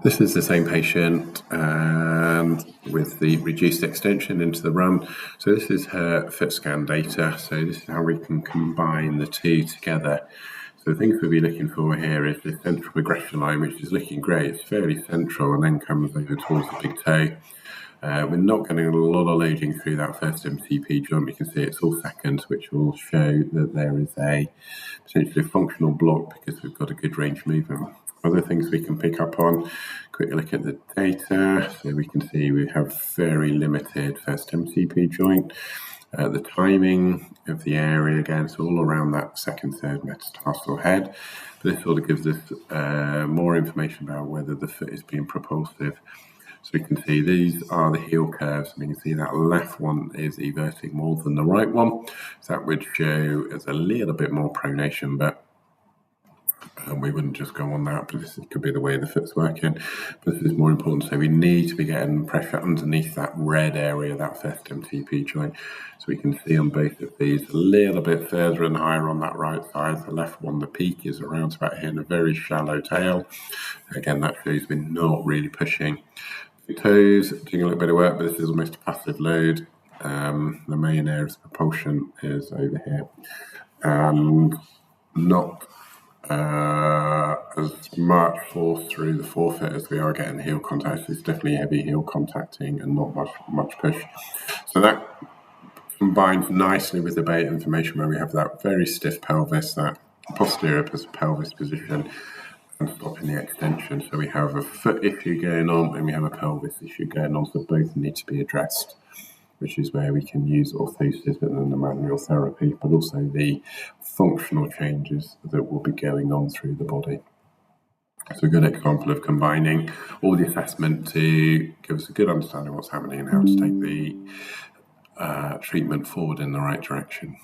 This is the same patient with the reduced extension into the run. So this is her Footscan data. So this is how we can combine the two together. So the things we'll be looking for here is the central progression line, which is looking great. It's fairly central and then comes over towards the big toe. We're not getting a lot of loading through that first MCP joint. We can see it's all second, which will show that there is a potentially functional block because we've got a good range movement. Other things we can pick up on, quick look at the data. So we can see we have very limited first MCP joint. The timing of the area, again, it's all around that second, third metatarsal head. But this sort of gives us more information about whether the foot is being propulsive. So we can see these are the heel curves. We can see that left one is everting more than the right one. So that would show as a little bit more pronation, but we wouldn't just go on that, but this could be the way the foot's working. But this is more important, so we need to be getting pressure underneath that red area, that first MTP joint. So we can see on both of these a little bit further and higher on that right side. The left one, the peak is around about here in a very shallow tail. Again, that shows we're not really pushing. The toes, doing a little bit of work, but this is almost a passive load. The main area of propulsion is over here. And not as much force through the forefoot as we are getting heel contact. It's definitely heavy heel contacting and not much push. So that combines nicely with the bait information where we have that very stiff pelvis, that posterior pelvis position, and stopping the extension. So we have a foot issue going on and we have a pelvis issue going on, so both need to be addressed, which is where we can use orthosis and then the manual therapy, but also the functional changes that will be going on through the body. So a good example of combining all the assessment to give us a good understanding of what's happening and how to take the treatment forward in the right direction.